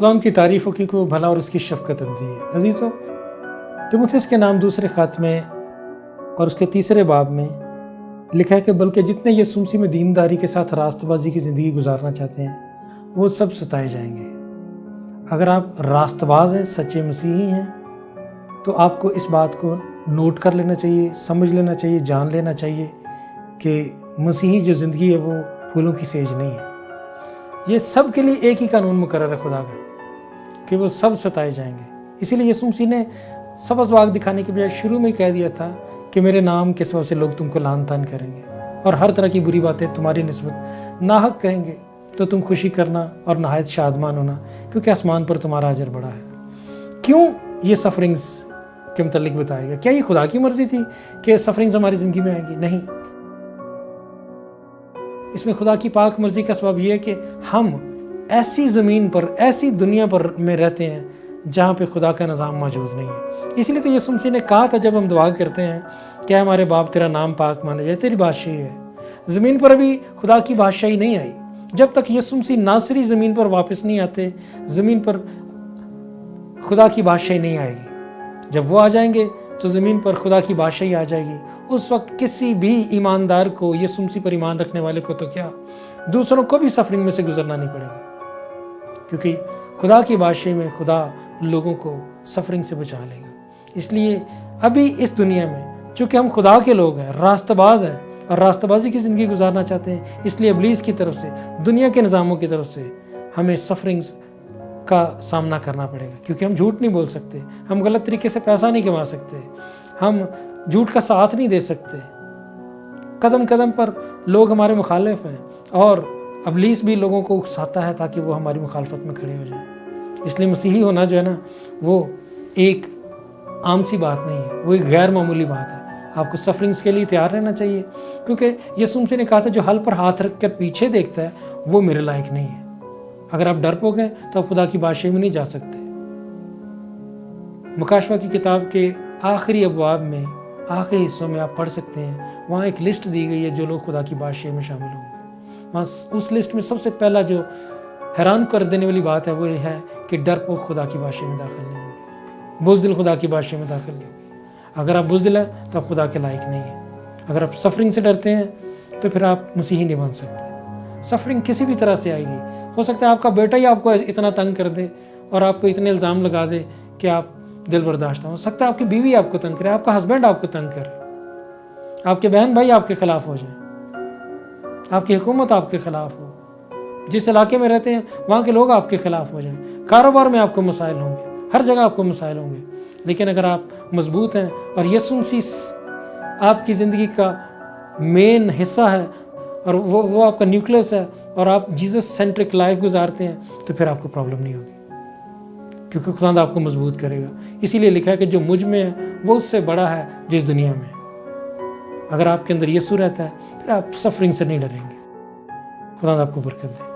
خدا ان کی تعریف ہو کیونکہ وہ بھلا اور اس کی شفقت ابدی ہے۔ عزیزو، تیموتھیوس کے نام دوسرے خط میں اور اس کے تیسرے باب میں لکھا ہے کہ بلکہ جتنے یسوع مسیح میں دینداری کے ساتھ راست بازی کی زندگی گزارنا چاہتے ہیں وہ سب ستائے جائیں گے۔ اگر آپ راست باز ہیں، سچے مسیحی ہیں، تو آپ کو اس بات کو نوٹ کر لینا چاہیے، سمجھ لینا چاہیے، جان لینا چاہیے کہ مسیحی جو زندگی ہے وہ پھولوں کی سیج نہیں ہے۔ یہ سب کے لیے ایک ہی قانون مقرر ہے خدا کا کہ وہ سب ستائے جائیں گے۔ اسی لیے یسوع مسیح نے سبز باغ دکھانے کے بجائے شروع میں کہہ دیا تھا کہ میرے نام کے سبب سے لوگ تم کو لعن طعن کریں گے اور ہر طرح کی بری باتیں تمہاری نسبت ناحق کہیں گے، تو تم خوشی کرنا اور نہایت شادمان ہونا، کیونکہ آسمان پر تمہارا اجر بڑا ہے۔ کیوں یہ سفرنگز کے متعلق بتائے گا؟ کیا یہ خدا کی مرضی تھی کہ سفرنگز ہماری زندگی میں آئیں گی؟ نہیں، اس میں خدا کی پاک مرضی کا سبب یہ ہے کہ ہم ایسی زمین پر، ایسی دنیا پر میں رہتے ہیں جہاں پہ خدا کا نظام موجود نہیں ہے۔ اس لیے تو یسوع مسیح نے کہا تھا جب ہم دعا کرتے ہیں کہ ہمارے باپ تیرا نام پاک مانا جائے، تیری بادشاہی ہے۔ زمین پر ابھی خدا کی بادشاہی نہیں آئی۔ جب تک یسوع مسیح ناصری زمین پر واپس نہیں آتے، زمین پر خدا کی بادشاہی نہیں آئے گی۔ جب وہ آ جائیں گے تو زمین پر خدا کی بادشاہی آ جائے گی۔ اس وقت کسی بھی ایماندار کو، یسوع مسیح پر ایمان رکھنے والے کو تو کیا، دوسروں کو بھی سفرنگ میں سے گزرنا نہیں پڑے گا، کیونکہ خدا کی بادشاہی میں خدا لوگوں کو سفرنگ سے بچا لے گا۔ اس لیے ابھی اس دنیا میں چونکہ ہم خدا کے لوگ ہیں، راستہ باز ہیں اور راستہ بازی کی زندگی گزارنا چاہتے ہیں، اس لیے ابلیس کی طرف سے، دنیا کے نظاموں کی طرف سے ہمیں سفرنگز کا سامنا کرنا پڑے گا، کیونکہ ہم جھوٹ نہیں بول سکتے، ہم غلط طریقے سے پیسہ نہیں کما سکتے، ہم جھوٹ کا ساتھ نہیں دے سکتے۔ قدم قدم پر لوگ ہمارے مخالف ہیں اور ابلیس بھی لوگوں کو اکساتا ہے تاکہ وہ ہماری مخالفت میں کھڑے ہو جائیں۔ اس لیے مسیحی ہونا جو ہے نا، وہ ایک عام سی بات نہیں ہے، وہ ایک غیر معمولی بات ہے۔ آپ کو سفرنگز کے لیے تیار رہنا چاہیے، کیونکہ یسوع مسیح نے کہا تھا جو حل پر ہاتھ رکھ کر پیچھے دیکھتا ہے وہ میرے لائق نہیں ہے۔ اگر آپ ڈرپوک ہیں تو آپ خدا کی بادشاہی میں نہیں جا سکتے۔ مکاشفہ کی کتاب کے آخری ابواب میں، آخری حصوں میں آپ پڑھ سکتے ہیں، وہاں ایک لسٹ دی گئی ہے جو لوگ خدا کی بادشاہی میں شامل ہوں گے۔ وہاں اس لسٹ میں سب سے پہلا جو حیران کر دینے والی بات ہے وہ یہ ہے کہ ڈرپوک خدا کی بادشاہی میں داخل نہیں ہوگی، بزدل خدا کی بادشاہی میں داخل نہیں ہوگی۔ اگر آپ بزدل ہیں تو آپ خدا کے لائق نہیں ہیں۔ اگر آپ سفرنگ سے ڈرتے ہیں تو پھر آپ مسیحی نہیں بن سکتے۔ سفرنگ کسی بھی طرح سے آئے گی۔ ہو سکتا ہے آپ کا بیٹا ہی آپ کو اتنا تنگ کر دے اور آپ کو اتنے الزام لگا دے کہ آپ دل برداشت ہو سکتا ہے آپ کی بیوی آپ کو تنگ کرے، آپ کا ہسبینڈ آپ کو تنگ کرے، آپ کے بہن بھائی آپ کے خلاف ہو جائیں، آپ کی حکومت آپ کے خلاف ہو، جس علاقے میں رہتے ہیں وہاں کے لوگ آپ کے خلاف ہو جائیں، کاروبار میں آپ کو مسائل ہوں گے، ہر جگہ آپ کو مسائل ہوں گے۔ لیکن اگر آپ مضبوط ہیں اور یسوع مسیح آپ کی زندگی کا مین حصہ ہے اور وہ آپ کا نیوکلس ہے اور آپ جیزس سینٹرک لائف گزارتے ہیں، تو پھر آپ کو پرابلم نہیں ہوگی، کیونکہ خدا آپ کو مضبوط کرے گا۔ اسی لیے لکھا ہے کہ جو مجھ میں ہے وہ اس سے بڑا ہے جو اس دنیا میں ہے۔ اگر آپ کے اندر یسوع رہتا ہے پھر آپ سفرنگ سے نہیں ڈریں گے۔ خدا آپ کو برکت دے۔